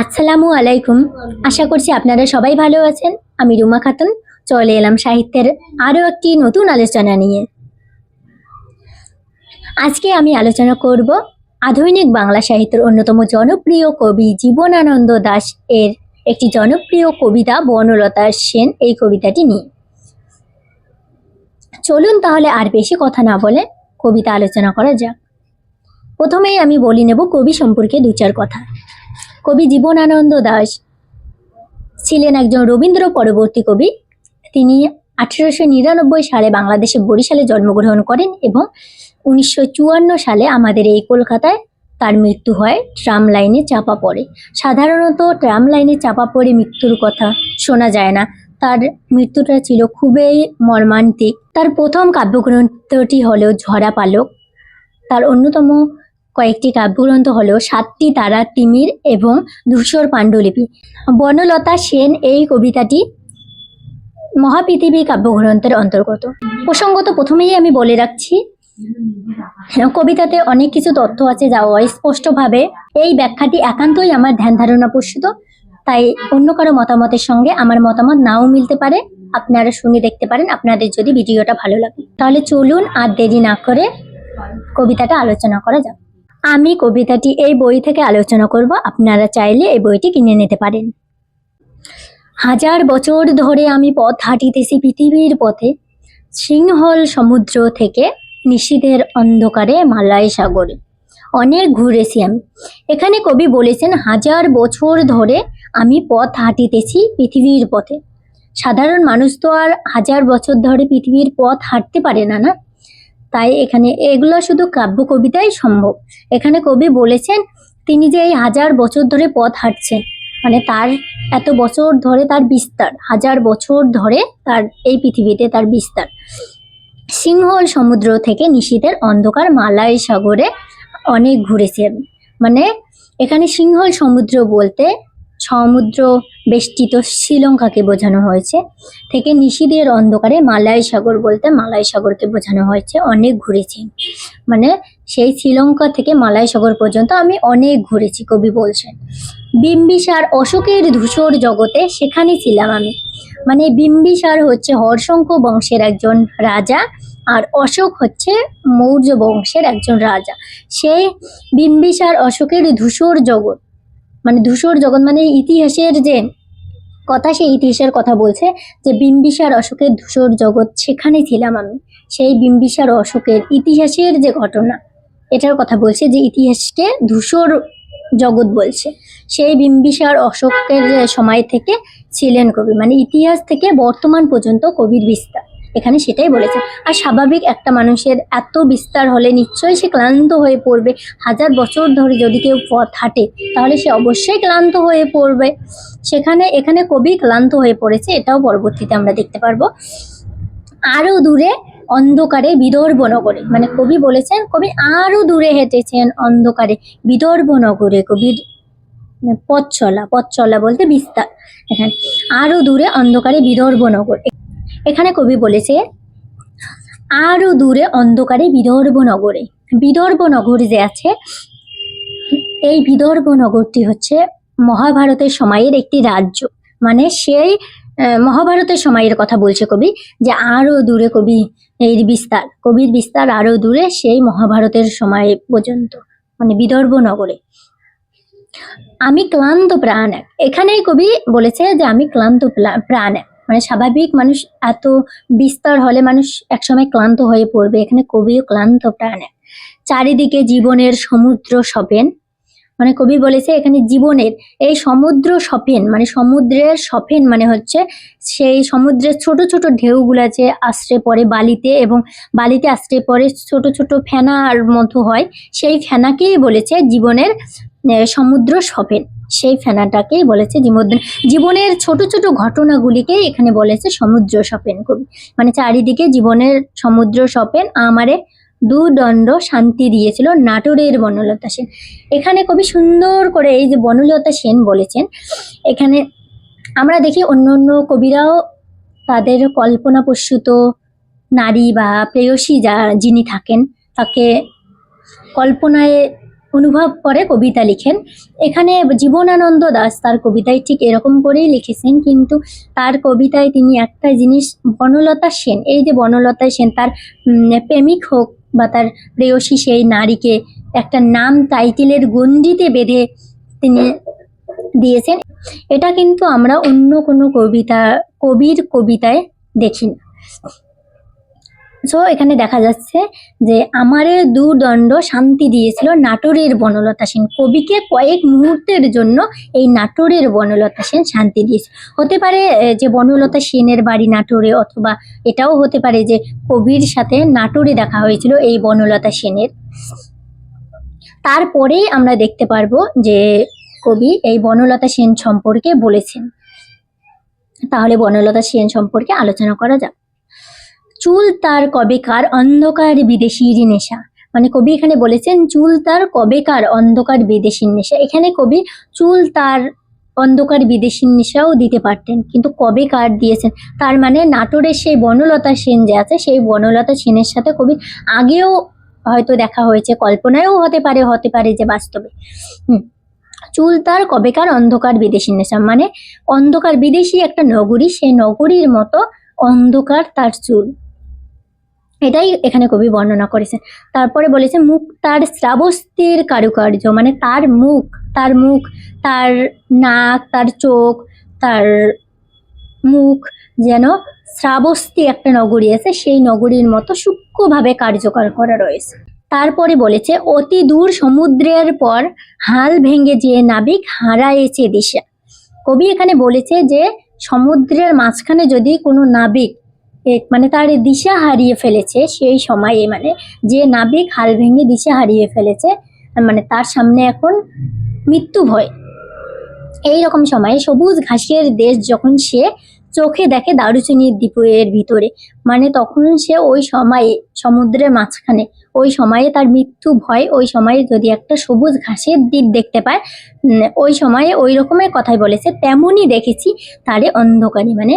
আসসালামু আলাইকুম। আশা করছি আপনারা সবাই ভালো আছেন। আমি রুমা খাতুন চলে এলাম সাহিত্যের আরও একটি নতুন আলোচনা নিয়ে। আজকে আমি আলোচনা করব আধুনিক বাংলা সাহিত্যের অন্যতম জনপ্রিয় কবি জীবনানন্দ দাশ এর একটি জনপ্রিয় কবিতা বনলতা সেন এই কবিতাটি নিয়ে। চলুন তাহলে আর বেশি কথা না বলে কবিতা আলোচনা করা যাক। প্রথমেই আমি বলে নেব কবি সম্পর্কে দু চার কথা। কবি জীবনানন্দ দাশ ছিলেন একজন রবীন্দ্র পরবর্তী কবি। তিনি 1899 সালে বাংলাদেশের বরিশালে জন্মগ্রহণ করেন এবং 1954 সালে আমাদের এই কলকাতায় তার মৃত্যু হয়। ট্রাম লাইনে চাপা পড়ে। সাধারণত ট্রাম লাইনে চাপা পড়ে মৃত্যুর কথা শোনা যায় না। তার মৃত্যুটা ছিল খুবই মর্মান্তিক। তার প্রথম কাব্যগ্রন্থটি হলো ঝরা পালক। তার অন্যতম কয়েকটি কাব্যগ্রন্থ হলো সাতটি তারা তিমির এবং ধূসর পাণ্ডুলিপি। বনলতা সেন এই কবিতাটি মহাপৃথিবী কাব্যগ্রন্থের অন্তর্গত। প্রসঙ্গত প্রথমেই আমি বলে রাখছি, কবিতাতে অনেক কিছু তথ্য আছে যা অস্পষ্টভাবে। এই ব্যাখ্যাটি একান্তই আমার ধ্যান ধারণা প্রসূত, তাই অন্য কারো মতামতের সঙ্গে আমার মতামত নাও মিলতে পারে। আপনারা শুনে দেখতে পারেন আপনাদের যদি ভিডিওটা ভালো লাগে। তাহলে চলুন আর দেরি না করে কবিতাটা আলোচনা করা যাক। আমি কবিতাটি এই বই থেকে আলোচনা করব। আপনারা চাইলে এই বইটি কিনে নিতে পারেন। হাজার বছর ধরে আমি পথ হাঁটিতেছি পৃথিবীর পথে, সিংহল সমুদ্র থেকে নিশীথের অন্ধকারে মালয় সাগরে। অনেক ঘুরেছি আমি। এখানে কবি বলেছেন হাজার বছর ধরে আমি পথ হাঁটিতেছি পৃথিবীর পথে। সাধারণ মানুষ তো আর হাজার বছর ধরে পৃথিবীর পথ হাঁটতে পারে না, না? তাই এখানে এগুলো শুধু কাব্য কবিতাই সম্ভব। এখানে কবি বলেছেন তিনি যে এই হাজার বছর ধরে পথ হাঁটছেন, মানে তার এত বছর ধরে তার বিস্তার, হাজার বছর ধরে তার এই পৃথিবীতে তার বিস্তার। সিংহল সমুদ্র থেকে নিশীথের অন্ধকার মালয় সাগরে অনেক ঘুরেছেন। মানে এখানে সিংহল সমুদ্র বলতে সমুদ্র বেষ্টিত শ্রীলঙ্কাকে বোঝানো হয়েছে, থেকে নিশীথের অন্ধকারে মালয় সাগর বলতে মালয় সাগরকে বোঝানো হয়েছে। অনেক ঘুরেছি মানে সেই শ্রীলঙ্কা থেকে মালয় সাগর পর্যন্ত আমি অনেক ঘুরেছি, কবি বলছেন। বিম্বিসার অশোকের ধূসর জগতে সেখানে ছিলাম আমি। মানে বিম্বিসার হচ্ছে হর্ষঙ্ক বংশের একজন রাজা, আর অশোক হচ্ছে মৌর্য বংশের একজন রাজা। সেই বিম্বিসার অশোকের ধূসর জগৎ, মানে ধূসর জগৎ মানে ইতিহাসের যে কথা, সেই ইতিহাসের কথা বলছে যে বিম্বিসার অশোকের ধূসর জগৎ সেখানে ছিলাম আমি। সেই বিম্বিসার অশোকের ইতিহাসের যে ঘটনা এটার কথা বলছে, যে ইতিহাসকে ধূসর জগৎ বলছে। সেই বিম্বিসার অশোকের সময় থেকে ছিলেন কবি, মানে ইতিহাস থেকে বর্তমান পর্যন্ত কবির বিস্তার এখানে সেটাই বলেছে। আর স্বাভাবিক একটা মানুষের এত বিস্তার হলে নিশ্চয়ই সে ক্লান্ত হয়ে পড়বে। হাজার বছর ধরে যদি কেউ পথ হাঁটে তাহলে সে অবশ্যই ক্লান্ত হয়ে পড়বে। এখানে কবি ক্লান্ত হয়ে পড়েছে, এটাও পরবর্তীতে আমরা দেখতে পারবো। আরো দূরে অন্ধকারে বিদর্ভ নগরে, মানে কবি বলেছেন কবি আরো দূরে হেঁটেছেন অন্ধকারে বিদর্ভ নগরে। কবির পথ চলা বলতে বিস্তার। এখানে আরো দূরে অন্ধকারে বিদর্ভ নগর, এখানে কবি বলেছে আরো দূরে অন্ধকারে বিদর্ভ নগরে। বিদর্ভ নগর যে আছে, এই বিদর্ভ নগরটি হচ্ছে মহাভারতের সময়ের একটি রাজ্য। মানে সেই মহাভারতের সময়ের কথা বলছে কবি, যে আরো দূরে কবির বিস্তার আরো দূরে সেই মহাভারতের সময় পর্যন্ত, মানে বিদর্ভ নগরে। আমি ক্লান্ত প্রাণ এক, এখানেই কবি বলেছে যে আমি ক্লান্ত প্রাণ এক, মানে স্বাভাবিক মানুষ এত বিস্তার হলে মানুষ একসময় ক্লান্ত হয়ে পড়বে। এখানে কবিও ক্লান্ত প্রাণ এক। চারিদিকে জীবনের সমুদ্র সপেন, মানে কবি বলেছে এখানে জীবনের এই সমুদ্র সপেন, মানে সমুদ্রের সপেন মানে হচ্ছে সেই সমুদ্রের ছোট ছোট ঢেউগুলা যে আশ্রে পড়ে বালিতে, এবং বালিতে আশ্রে পড়ে ছোট ছোট ফেনার মতো হয়, সেই ফেনাকেই বলেছে জীবনের সমুদ্র সপেন। সেই ফেনাটাকেই বলেছে জীবনের ছোট ছোট ঘটনাগুলিকে এখানে বলেছে সমুদ্র সপেন কবি। মানে চারিদিকে জীবনের সমুদ্র সপেন আমারে দুদণ্ড শান্তি দিয়েছিল নাটোরের বনলতা সেন। এখানে কবি সুন্দর করে এই যে বনলতা সেন বলেছেন, এখানে আমরা দেখি অন্য অন্য কবিরাও তাদের কল্পনাপ্রসূত নারী বা প্রেয়সী যিনি থাকেন তাকে কল্পনায় অনুভব করে কবিতা লিখেন। এখানে জীবনানন্দ দাশ তার কবিতায় ঠিক এরকম করেই লিখেছেন, কিন্তু তার কবিতায় তিনি একটা জিনিস, বনলতা সেন, এই যে বনলতা সেন তার প্রেমিক হোক বা তার প্রেয়সী সেই নারীকে একটা নাম টাইটেলের গণ্ডিতে বেঁধে তিনি দিয়েছেন। এটা কিন্তু আমরা অন্য কোনো কবির কবিতায় দেখি না। সো এখানে দেখা যাচ্ছে যে আমারে দুদণ্ড শান্তি দিয়েছিল নাটোরের বনলতা সেন। কবিকে কয়েক মুহূর্তের জন্য এই নাটোরের বনলতা সেন শান্তি দিয়েছে। হতে পারে যে বনলতা সেনের বাড়ি নাটোরে, অথবা এটাও হতে পারে যে কবির সাথে নাটোরে দেখা হয়েছিল এই বনলতা সেনের। তারপরেই আমরা দেখতে পারবো যে কবি এই বনলতা সেন সম্পর্কে বলেছেন। তাহলে বনলতা সেন সম্পর্কে আলোচনা করা যাক। চুল তার কবেকার অন্ধকার বিদেশির নেশা, মানে কবি এখানে বলেছেন চুল তার কবেকার অন্ধকার বিদেশির নেশা। এখানে কবি চুল তার অন্ধকার বিদেশির নেশাও দিতে পারতেন, কিন্তু কবেকার দিয়েছেন, তার মানে নাটোরের সেই বনলতা সেন যে আছে সেই বনলতা সেনের সাথে কবি আগেও হয়তো দেখা হয়েছে, কল্পনায়ও হতে পারে যে বাস্তবে। চুল তার কবেকার অন্ধকার বিদেশির নেশা, মানে অন্ধকার বিদেশি একটা নগরী, সেই নগরীর মতো অন্ধকার তার চুল, এটাই এখানে কবি বর্ণনা করেছেন। তারপরে বলেছে মুখ তার শ্রাবস্তির কারুকার্য, মানে তার মুখ, তার নাক, তার চোখ, তার মুখ যেন শ্রাবস্তি একটা নগরী আছে সেই নগরীর মতো সূক্ষ্মভাবে কার্যকর করা রয়েছে। তারপরে বলেছে অতি দূর সমুদ্রের পর হাল ভেঙে যে নাবিক হারায়েছে দিশা। কবি এখানে বলেছে যে সমুদ্রের মাঝখানে যদি কোনো নাবিক মানে তার দিশা হারিয়ে ফেলেছে, সেই সময়ে মানে যে নাবিক হাল ভেঙে দিশা হারিয়ে ফেলেছে, মানে তার সামনে এখন মৃত্যু ভয়, এই রকম সময়ে সবুজ ঘাসের দেশ যখন সে চোখে দেখে দারুচিনির দ্বীপের ভিতরে, মানে তখন সে ওই সময়ে সমুদ্রের মাঝখানে, ওই সময়ে তার মৃত্যু ভয়, ওই সময়ে যদি একটা সবুজ ঘাসের দ্বীপ দেখতে পায়, ওই সময়ে ওই রকমের কথাই বলেছে। তেমনই দেখেছি তারে অন্ধকারে, মানে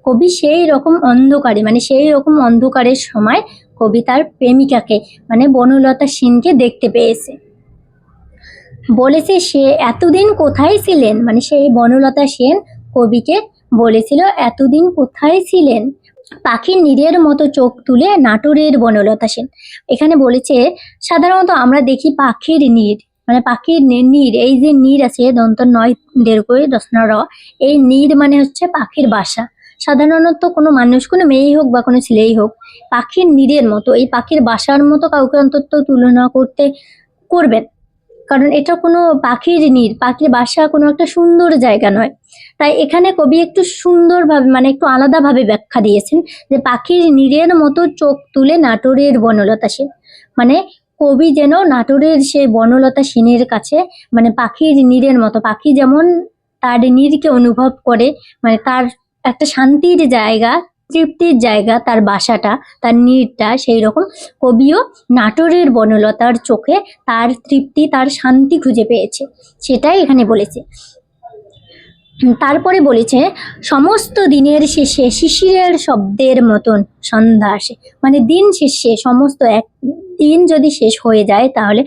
কবি সেই রকম অন্ধকারে, মানে সেই রকম অন্ধকারের সময় কবি তার প্রেমিকাকে মানে বনলতা সেনকে দেখতে পেয়েছে। বলেছে সে এতদিন কোথায় ছিলেন, মানে সেই বনলতা সেন কবিকে বলেছিল এতদিন কোথায় ছিলেন। পাখির নীড়ের মতো চোখ তুলে নাটোরের বনলতা সেন। এখানে বলেছে সাধারণত আমরা দেখি পাখির নীড়, মানে পাখির নীড়, এই যে নীড় আছে দন্ত নয় দীর্ঘই দশনা র, এই নীড় মানে হচ্ছে পাখির বাসা। সাধারণত কোনো মানুষ, কোনো মেয়েই হোক বা কোনো ছেলেই হোক, পাখির নীড়ের মতো, এই পাখির বাসার মতো কাউকে অন্তত তুলনা করবেন, কারণ এটা কোনো পাখির নীড়, পাখির বাসা কোনো একটা সুন্দর জায়গা নয়। তাই এখানে কবি একটু সুন্দরভাবে, মানে একটু আলাদাভাবে ব্যাখ্যা দিয়েছেন যে পাখির নীড়ের মতো চোখ তুলে নাটোরের বনলতা সেন, মানে কবি যেন নাটোরের সেই বনলতা সেনের কাছে, মানে পাখির নীড়ের মতো, পাখি যেমন তার নীড়কে অনুভব করে, মানে তার একটা শান্তির জায়গা, তৃপ্তির জায়গা তার বাসাটা, তার নীড়টা, সেই রকম কবিও নাটোরের বনলতার চোখে তার তৃপ্তি, তার শান্তি খুঁজে পেয়েছে, সেটাই এখানে বলেছে। তারপরে বলেছে সমস্ত দিনের শেষে শিশিরের শব্দের মতন সন্ধ্যা আসে, মানে দিন শেষে সমস্ত এক দিন যদি শেষ হয়ে যায় তাহলে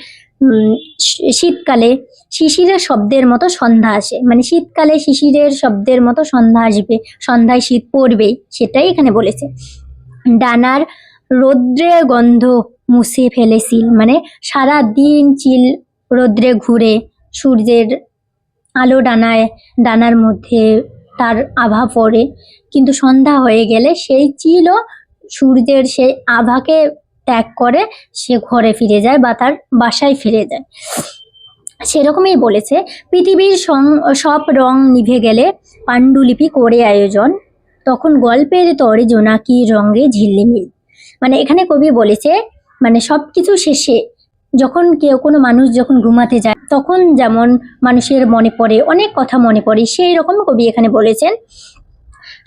শীতকালে শিশিরের শব্দের মতো সন্ধ্যা আসে, মানে শীতকালে শিশিরের শব্দের মতো সন্ধ্যা আসবে, সন্ধ্যায় শীত পড়বেই, সেটাই এখানে বলেছে। ডানার রৌদ্রে গন্ধ মুছে ফেলেছিল, মানে সারা দিন চিল রৌদ্রে ঘুরে সূর্যের আলো ডানার মধ্যে তার আভা পড়ে, কিন্তু সন্ধ্যা হয়ে গেলে সেই চিলও সূর্যের সেই আভাকে ত্যাগ করে সে ঘরে ফিরে যায় বা তার বাসায় ফিরে যায়। সেরকমই বলেছে পৃথিবীর সব রং নিভে গেলে পাণ্ডুলিপি করে আয়োজন, তখন গল্পের তরে জোনাকির রঙে ঝিল্লিমিল, মানে এখানে কবি বলেছে মানে সব কিছু শেষে যখন কোনো মানুষ যখন ঘুমাতে যায় তখন যেমন মানুষের মনে পড়ে, অনেক কথা মনে পড়ে, সেই রকম কবি এখানে বলেছেন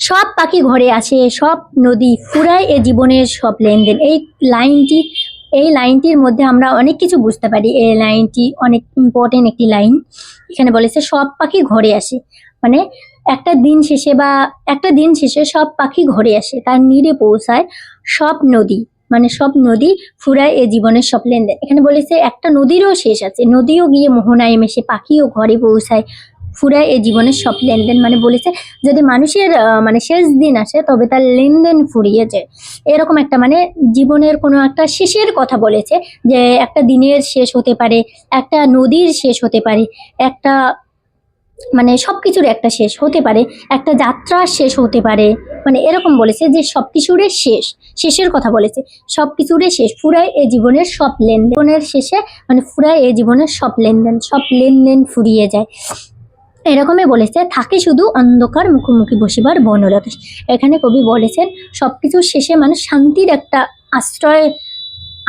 সব পাখি ঘরে আসে, সব নদী ফুরায় এ জীবনের সব লেনদেন। এই লাইনটির মধ্যে আমরা অনেক কিছু বুঝতে পারি, এই লাইনটি অনেক ইম্পর্টেন্ট একটি লাইন। এখানে বলেছে সব পাখি ঘরে আসে, মানে একটা দিন শেষে সব পাখি ঘরে আসে, তার নীড়ে পৌঁছায় সব নদী, মানে সব নদী ফুরায় এ জীবনের সব লেনদেন। এখানে বলেছে একটা নদীরও শেষ আছে, নদীও গিয়ে মোহনায় মেশে, পাখিও ঘরে পৌঁছায়, ফুরায় এ জীবনের সব লেনদেন। মানে বলেছে যদি মানুষের মানে শেষ দিন আসে তবে তার লেনদেন ফুরিয়ে যায়। এরকম একটা মানে জীবনের কোনো একটা শেষের কথা বলেছে, যে একটা দিনের শেষ হতে পারে, একটা নদীর শেষ হতে পারে, একটা মানে সবকিছুর একটা শেষ হতে পারে, একটা যাত্রার শেষ হতে পারে। মানে এরকম বলেছে যে সবকিছুরে শেষ, শেষের কথা বলেছে, সবকিছুরে শেষ, ফুরায় এ জীবনের সব লেনদেন, জীবনের শেষে মানে ফুরায় এ জীবনের সব লেনদেন, সব লেনদেন ফুরিয়ে যায়। এরকমই বলেছে থাকে শুধু অন্ধকার মুখোমুখি বসিবার বনলতা। এখানে কবি বলেছেন সবকিছুর শেষে মানুষ শান্তির একটা আশ্রয়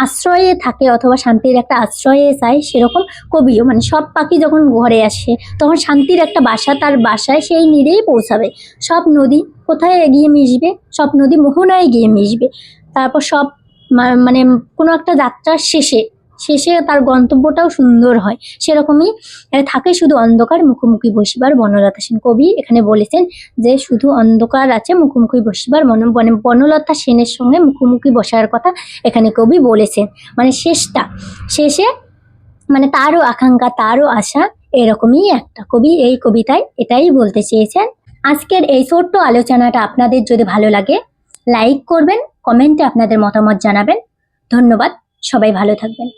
আশ্রয়ে থাকে, অথবা শান্তির একটা আশ্রয়ে চায়। সেরকম কবিও মানে সব পাখি যখন ঘরে আসে তখন শান্তির একটা বাসা, তার বাসায় সেই নিরেই পৌঁছাবে। সব নদী কোথায় গিয়ে মিশবে, সব নদী মোহনায় গিয়ে মিশবে। তারপর সব মানে কোনো একটা যাত্রার শেষে শেষে তার গন্তব্যটাও সুন্দর হয়। সেরকমই থাকে শুধু অন্ধকার মুখোমুখি বসিবার বনলতা সেন। কবি এখানে বলেছেন যে শুধু অন্ধকার আছে মুখোমুখি বসিবার মানে বনলতা সেনের সঙ্গে মুখোমুখি বসার কথা এখানে কবি বলেছেন। মানে শেষে মানে তারও আকাঙ্ক্ষা, তারও আশা, এরকমই একটা কবি এই কবিতায় এটাই বলতে চেয়েছেন। আজকের এই ছোট্ট আলোচনাটা আপনাদের যদি ভালো লাগে লাইক করবেন, কমেন্টে আপনাদের মতামত জানাবেন। ধন্যবাদ, সবাই ভালো থাকবেন।